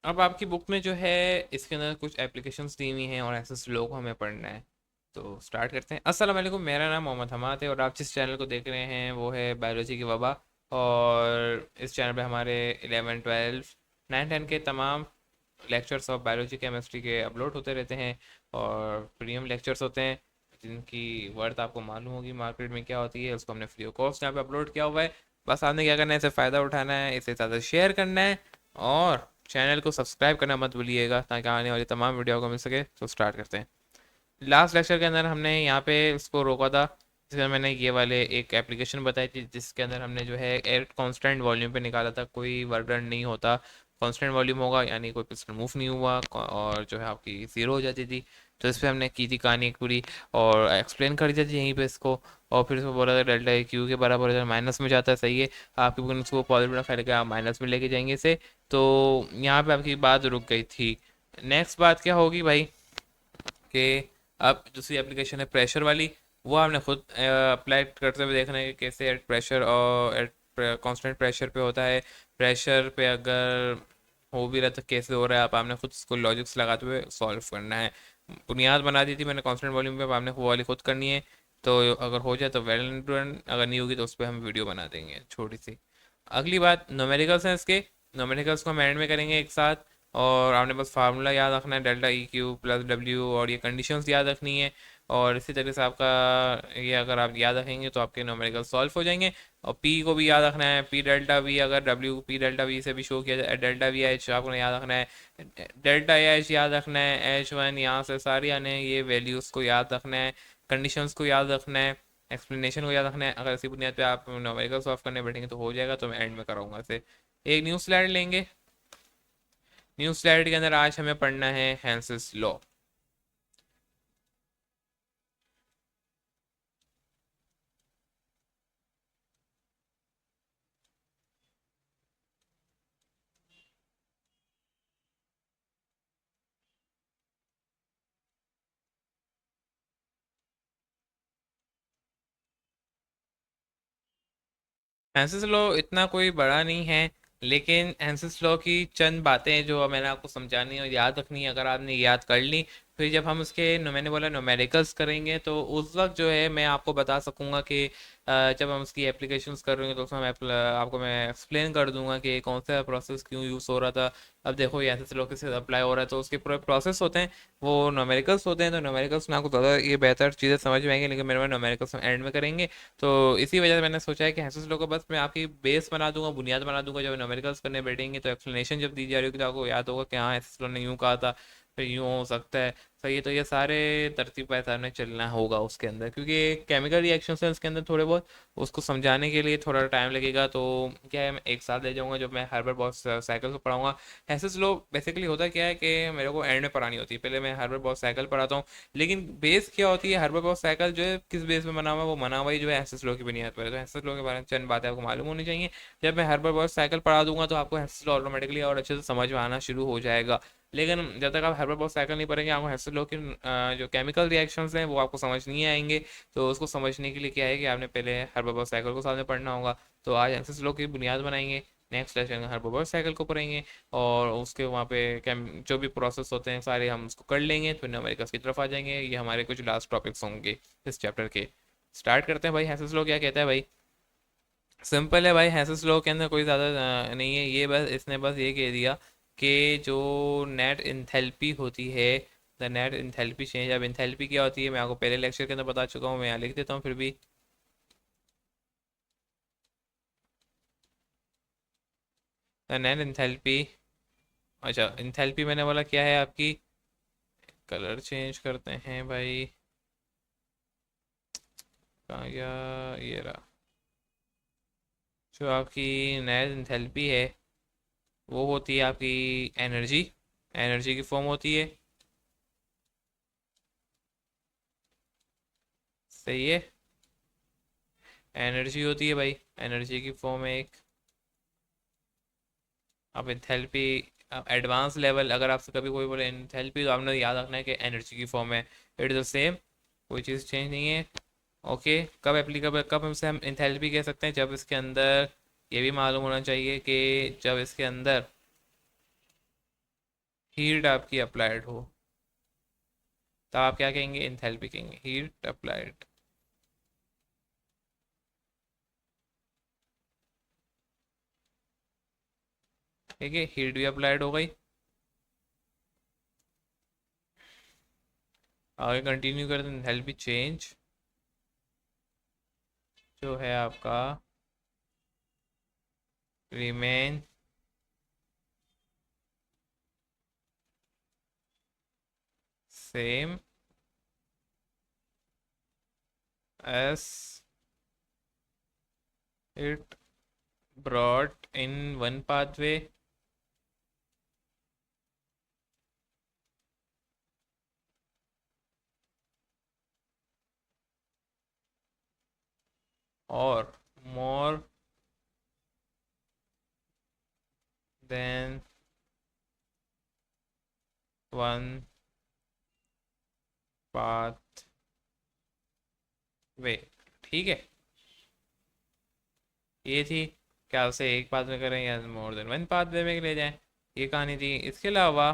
अब आपकी बुक में जो है इसके अंदर कुछ एप्लीकेशंस दी हुई हैं और ऐसे स्लो को हमें पढ़ना है। तो स्टार्ट करते हैं। अस्सलाम वालेकुम, मेरा नाम मोहम्मद हमाद है और आप जिस चैनल को देख रहे हैं वो है बायोलॉजी की वबा। और इस चैनल पे हमारे 11 12 9 10 के तमाम लेक्चर्स ऑफ बायोलॉजी केमिस्ट्री के अपलोड होते रहते हैं। और प्रीमियम लेक्चर्स होते हैं जिनकी वर्थ आपको मालूम होगी मार्केट में क्या होती है, उसको हमने फ्री ऑफ कॉस्ट यहाँ पे अपलोड किया हुआ है। बस आपने क्या करना है, इसे फ़ायदा उठाना है, इसे ज़्यादा शेयर करना है और चैनल को सब्सक्राइब करना मत भूलिएगा ताकि आने वाली तमाम वीडियो को मिल सके। तो स्टार्ट करते हैं। लास्ट लेक्चर के अंदर हमने यहाँ पे इसको रोका था जिसमें मैंने ये वाले एक एप्लीकेशन बताई थी जिसके अंदर हमने जो है एयर कांस्टेंट वॉल्यूम पे निकाला था, कोई वर्क डन नहीं होता। कांस्टेंट वॉल्यूम होगा यानी कोई पिस्टन मूव नहीं हुआ और जो है आपकी ज़ीरो हो जाती थी। तो इस पर हमने की थी कहानी एक पूरी और एक्सप्लेन कर दी थी यहीं पे इसको। और फिर इसमें बोला था डेल्टा ए क्यू के बराबर हो जाता है, माइनस में जाता है, सही है। आपकी बुक ने उसको पॉजिटिव रखा लेकिन आप माइनस में लेके जाएंगे इसे। तो यहाँ पे आपकी बात रुक गई थी। नेक्स्ट बात क्या होगी भाई कि अब दूसरी एप्लीकेशन है प्रेशर वाली। वो आपने खुद अप्लाई करते हुए देखना है कि कैसे एट प्रेशर और एट कांस्टेंट प्रेशर पे होता है। प्रेशर पे अगर हो भी रहा तो कैसे हो रहा है, आप आपने खुद उसको लॉजिक्स लगाते हुए सॉल्व करना है। बुनियाद बना दी थी मैंने कांस्टेंट वॉल्यूम पे, अब आपने वो वाली खुद करनी है। तो अगर हो जाए तो वेल एंड डन, अगर नहीं होगी तो उस पर हम वीडियो बना देंगे छोटी सी। अगली बात न्यूमेरिकल्स हैं इसके। न्यूमेरिकल्स को हम एंड में करेंगे एक साथ। और आपने बस फार्मूला याद रखना है, delta E Q plus W, और ये कंडीशंस याद रखनी है। और इसी तरीके से आपका ये अगर आप याद रखेंगे तो आपके न्यूमेरिकल सॉल्व हो जाएंगे। और पी को भी याद रखना है, पी डेल्टा वी, अगर डब्ल्यू पी डेल्टा वी से भी शो किया जाए, डेल्टा वी एच आपको याद रखना है। डेल्टा एच याद रखना है, एच वन यहाँ से सारी आने ये वैल्यूज़ को याद रखना है। कंडीशंस को याद रखना है, एक्सप्लेनेशन को याद रखना है। अगर इसी बुनियाद पे आप न्यूमेरिकल सॉल्व करने बैठेंगे तो हो जाएगा। तो मैं एंड में कराऊंगा इसे। एक न्यू स्लाइड लेंगे। न्यू स्लाइड के अंदर आज हमें पढ़ना है हैंसेस लॉ। हैंसेस लॉ इतना कोई बड़ा नहीं है, लेकिन हैंसेस लॉ की चंद बातें जो मैंने आपको समझानी और याद रखनी है, अगर आपने याद कर ली फिर जब हम उसके मैंने बोला न्यूमेरिकल्स करेंगे तो उस वक्त जो है मैं आपको बता सकूंगा कि जब हम उसकी एप्लीकेशंस कर रहे हैं तो उसमें आपको मैं एक्सप्लेन कर दूंगा कि कौन सा प्रोसेस क्यों यूज़ हो रहा था। अब देखो ये हैंसेस लॉ कैसे अप्लाई हो रहा है, तो उसके पूरे प्रोसेस होते हैं, वो न्यूमेरिकल्स होते हैं। तो न्यूमेरिकल्स में आपको ज़्यादा ये बेहतर चीज़ें समझ में आएंगी, लेकिन मेरे न्यूमेरिकल्स हम एंड में करेंगे। तो इसी वजह से मैंने सोचा है कि हैंसेस लॉ को बस मैं आपकी बेस बना दूंगा, बुनियाद बना दूंगा। जब न्यूमेरिकल्स करने बैठेंगे तो एक्सप्लेनेशन जब दी जा रही होगी तो आपको याद होगा कि हाँ हैंसेस लॉ ने यूँ कहा था, फिर यूँ हो सकता है। सही है, तो ये सारे तरतीब पर सामने चलना होगा उसके अंदर, क्योंकि केमिकल रिएक्शंस है उसके अंदर थोड़े बहुत, उसको समझाने के लिए थोड़ा टाइम लगेगा। तो क्या है, मैं एक साथ ले जाऊंगा जब मैं हार्बर बॉस साइकिल को पढ़ाऊंगा। हैंसेस लॉ बेसिकली होता क्या है कि मेरे को एंड में पढ़ानी होती है, पहले मैं हार्बर बॉस साइकिल पढ़ाता हूँ। लेकिन बेस क्या होती है, हार्बर बॉस साइकिल जो है किस बेस में बना हुआ है, वो बना हुआ ही जो है हैंसेस लॉ की बुनियाद पर है। तो हैंसेस लॉ के बारे में चंद बातें आपको मालूम होनी चाहिए। जब मैं हार्बर बॉस साइकिल पढ़ा दूंगा तो आपको हैंसेस लॉ ऑटोमेटिकली और अच्छे से समझ में आना शुरू हो जाएगा। लेकिन जब तक आप हार्बर बॉस साइकिल नहीं पढ़ेंगे आपको हैंसेस लॉ की जो केमिकल रिएक्शंस हैं वो आपको समझ नहीं आएंगे। तो उसको समझने के लिए क्या है कि आपने पहले हार्बर बॉस साइकिल को सामने पढ़ना होगा। तो आज हैंसेस लॉ की बुनियाद बनाएंगे, नेक्स्ट लेक्चर में हार्बर बॉस साइकिल को पढ़ेंगे। और उसके वहाँ पे जो भी प्रोसेस होते हैं सारे हम उसको कर लेंगे, फिर अमेरिका की तरफ आ जाएंगे। ये हमारे कुछ लास्ट टॉपिक्स होंगे इस चैप्टर के। स्टार्ट करते हैं भाई। हैंसेस लॉ क्या कहता है भाई? सिंपल है भाई, हैंसेस लॉ के अंदर कोई ज़्यादा नहीं है। ये बस इसने बस ये कह दिया कि जो नेट इंथैल्पी होती है, द नेट इंथैल्पी चेंज। अब इंथैल्पी क्या होती है मैं आपको पहले लेक्चर के अंदर बता चुका हूँ, मैं यहाँ लिख देता हूँ फिर भी। द नेट इंथैल्पी, अच्छा इंथैल्पी मैंने बोला क्या है आपकी, कलर चेंज करते हैं भाई, कहाँ गया, ये रहा। जो आपकी नेट इंथैल्पी है वो होती है आपकी एनर्जी, एनर्जी की फॉर्म होती है, सही है। एनर्जी होती है भाई, एनर्जी की फॉर्म है एक। अब एंथैल्पी एडवांस लेवल, अगर आपसे कभी कोई बोले एंथैल्पी तो आपने याद रखना है कि एनर्जी की फॉर्म है। इट इज़ द सेम, कोई चीज़ चेंज नहीं है। ओके, कब एप्लीकेबल, कब हमसे हम एंथैल्पी कह सकते हैं, जब इसके अंदर ये भी मालूम होना चाहिए कि जब इसके अंदर हीट आपकी अप्लाइड हो, तो आप क्या कहेंगे, इंथैल्पी कहेंगे, हीट अप्लाइड। ठीक है, हीट भी अप्लाइड हो गई। आगे कंटिन्यू करते हैं, इंथैल्पी चेंज जो है आपका remain same S it brought in one pathway. और मोर देन वन पाथ वे। ठीक है, ये थी, क्या उसे एक पाथ में करें या मोर देन वन पाथ वे में ले जाएं, ये कहानी थी। इसके अलावा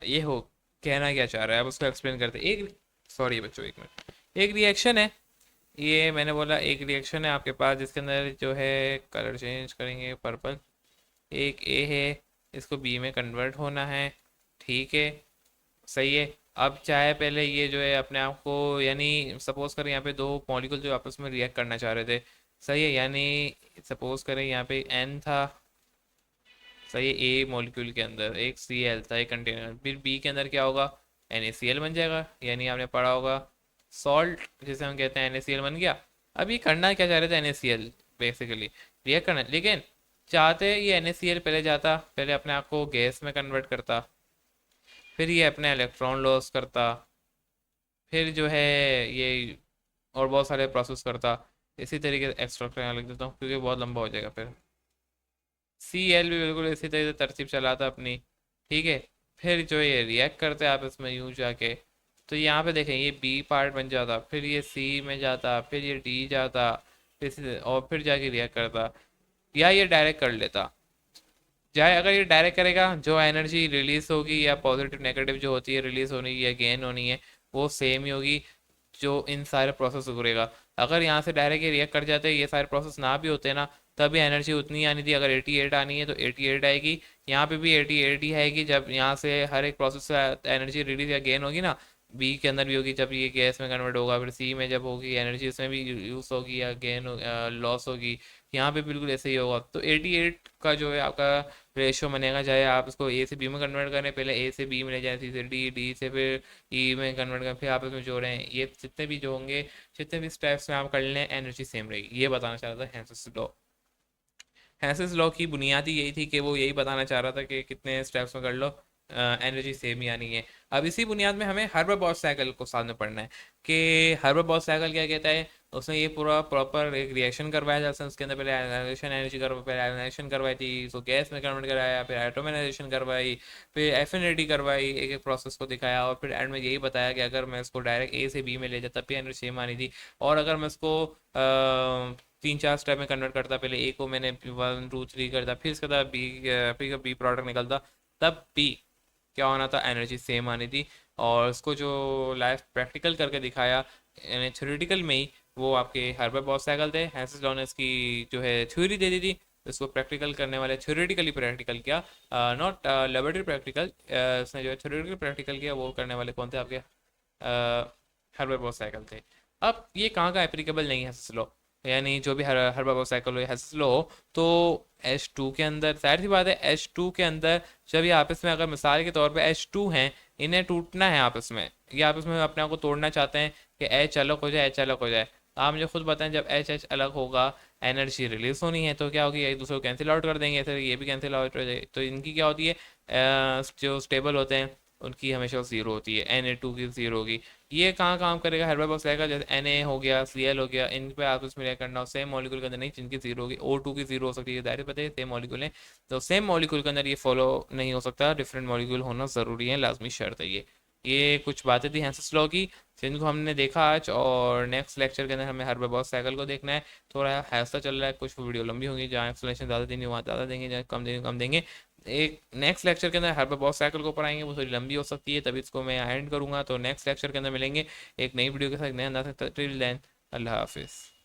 ये हो, कहना क्या चाह रहा है अब उसको एक्सप्लेन करते हैं। एक, सॉरी बच्चों एक मिनट, एक रिएक्शन है, ये मैंने बोला एक रिएक्शन है आपके पास जिसके अंदर जो है कलर चेंज करेंगे पर्पल, एक ए है, इसको बी में कन्वर्ट होना है। ठीक है, सही है। अब चाहे पहले ये जो है अपने आप को, यानी सपोज करें यहाँ पे दो मॉलिक्यूल जो आपस में रिएक्ट करना चाह रहे थे, सही है, यानी सपोज करें यहाँ पे एन था, सही है, ए मॉलिक्यूल के अंदर एक सी एल था एक कंटेनर, फिर बी के अंदर क्या होगा, एन ए सी एल बन जाएगा, यानी आपने पढ़ा होगा सॉल्ट जिसे हम कहते हैं, एन ए सी एल बन गया। अब ये करना क्या चाह रहे थे, N A C L basically react करना, लेकिन चाहते ये एन ए सी एल पहले जाता, पहले अपने आप को गैस में कन्वर्ट करता, फिर ये अपने इलेक्ट्रॉन लॉस करता, फिर जो है ये और बहुत सारे प्रोसेस करता। इसी तरीके से एक्स्ट्रा लिख देता हूँ क्योंकि बहुत लंबा हो जाएगा फिर। सी एल भी बिल्कुल इसी तरह से तरतीब चलाता अपनी। ठीक है, फिर जो ये रिएक्ट करते हैं आप इसमें यूं जाके, तो यहाँ पे देखें ये बी पार्ट बन जाता, फिर ये सी में जाता, फिर ये डी जाता, और फिर जाके रिएक्ट करता, या ये डायरेक्ट कर लेता। चाहे अगर ये डायरेक्ट करेगा, जो एनर्जी रिलीज होगी या पॉजिटिव नेगेटिव जो होती है रिलीज होनी या गेन होनी है, वो सेम ही होगी जो इन सारे प्रोसेस से करेगा। अगर यहाँ से डायरेक्ट ये रिएक्ट कर जाते ये सारे प्रोसेस ना भी होते ना, तभी एनर्जी उतनी आनी थी, अगर 88 आनी है तो 88 आएगी, यहाँ पे भी 88 ही आएगी। जब यहाँ से हर एक प्रोसेस से एनर्जी रिलीज या गेन होगी ना, बी के अंदर भी होगी जब ये गैस में कन्वर्ट होगा, फिर सी में जब होगी एनर्जी उसमें भी यूज होगी या गेन लॉस होगी, यहाँ पे बिल्कुल ऐसे ही होगा। तो 88 का जो है आपका रेशियो बनेगा, चाहे आप इसको ए से बी में कन्वर्ट करें, पहले ए से बी में ले जाएं, सी से डी, डी से फिर ई में कन्वर्ट करें, फिर आप इसमें जोड़ें, ये जितने भी जो होंगे, जितने भी स्टेप्स में आप कर लें एनर्जी सेम रहेगी। ये बताना चाह रहा था हेंसेस लॉ। हेंसेस लॉ की बुनियादी यही थी कि वो यही बताना चाह रहा था कि कितने स्टेप्स में कर लो एनर्जी सेम ही आनी है। अब इसी बुनियाद में हमें हर्बर-बॉश साइकिल को साथ में पढ़ना है कि हर्बर-बॉश साइकिल क्या कहता है। उसने ये पूरा प्रॉपर एक रिएक्शन करवाया, जैसे उसके अंदर पहले आयनाइजेशन एनर्जी करवा, पहले आयनाइजेशन करवाई थी, उसको गैस में कन्वर्ट कराया, फिर एटोमाइजेशन करवाई, फिर एफिनिटी करवाई, एक एक प्रोसेस को दिखाया, और फिर एंड में यही बताया कि अगर मैं इसको डायरेक्ट ए से बी में ले जाता तब भी एनर्जी सेम आनी थी, और अगर मैं इसको 3-4 स्टेप में कन्वर्ट करता, पहले ए को मैंने 1 2 3 करता, फिर इसके बाद बी, फिर बी प्रोडक्ट निकलता, तब भी क्या होना था, एनर्जी सेम आनी थी। और उसको जो लाइफ प्रैक्टिकल करके दिखाया, यानी थ्योरेटिकल में ही, वो आपके हर्बर बॉस साइकिल थे। हैंसेस लॉ ने इसकी जो है थ्योरी दे दी थी, इसको प्रैक्टिकल करने वाले थ्योरेटिकली प्रैक्टिकल किया, नॉट लेबोरेटरी प्रैक्टिकल। इसने जो है थ्योरेटिकल प्रैक्टिकल किया, वो करने वाले कौन थे आपके, हर्बर बॉस साइकिल थे। अब ये कहाँ का एप्लीकेबल नहीं है हैंसेस लॉ, यानी जो भी हर्बर बॉस साइकिल हो हैंसेस लॉ हो, तो H2 के अंदर जाहिर सी बात है, H2 के अंदर जब ये आपस में, अगर मिसाल के तौर पे H2 हैं, इन्हें टूटना है आपस में, ये आपस में अपने आप को तोड़ना चाहते हैं कि H अलग हो जाए, H अलग हो जाए। आप मुझे खुद बताएं, जब H अलग होगा, एनर्जी रिलीज होनी है, तो क्या होगी, एक दूसरे को कैंसिल आउट कर देंगे, फिर ये भी कैंसिल आउट हो जाए, तो इनकी क्या होती है, जो स्टेबल होते हैं उनकी हमेशा ज़ीरो होती है, Na2 की ज़ीरो होगी। ये कहाँ काम करेगा, हर बॉक्स रहेगा, जैसे Na हो गया, Cl हो गया, इन पे आपस में रिएक्ट करना हो, सेम मॉलिक्यूल के अंदर नहीं, जिनकी जीरो होगी, O2 की जीरो हो सकती है, दायरे पता है सेम मॉलिक्यूल है, तो सेम मॉलिक्यूल के अंदर ये फॉलो नहीं हो सकता, डिफरेंट मॉलिक्यूल होना ज़रूरी है, लाजमी शर्त है ये। ये कुछ बातें थी हैंसेस लॉ की जिनको हमने देखा आज, और नेक्स्ट लेक्चर के अंदर हमें हर्बरबॉस साइकिल को देखना है। थोड़ा हैस्ता चल रहा है, कुछ वीडियो लंबी होंगी, जहाँ एक्सप्लेनेशन ज़्यादा देंगे वहाँ ज़्यादा देंगे, जहाँ कम देंगे कम देंगे। एक नेक्स्ट लेक्चर के अंदर हर्बरबॉस साइकिल को पढ़ाएंगे, वो थोड़ी लंबी हो सकती है, तभी इसको मैं एंड करूँगा। तो नेक्स्ट लेक्चर के अंदर मिलेंगे एक नई वीडियो के साथ, एक नया अंदाज। टिल देन, अल्लाह हाफिज़।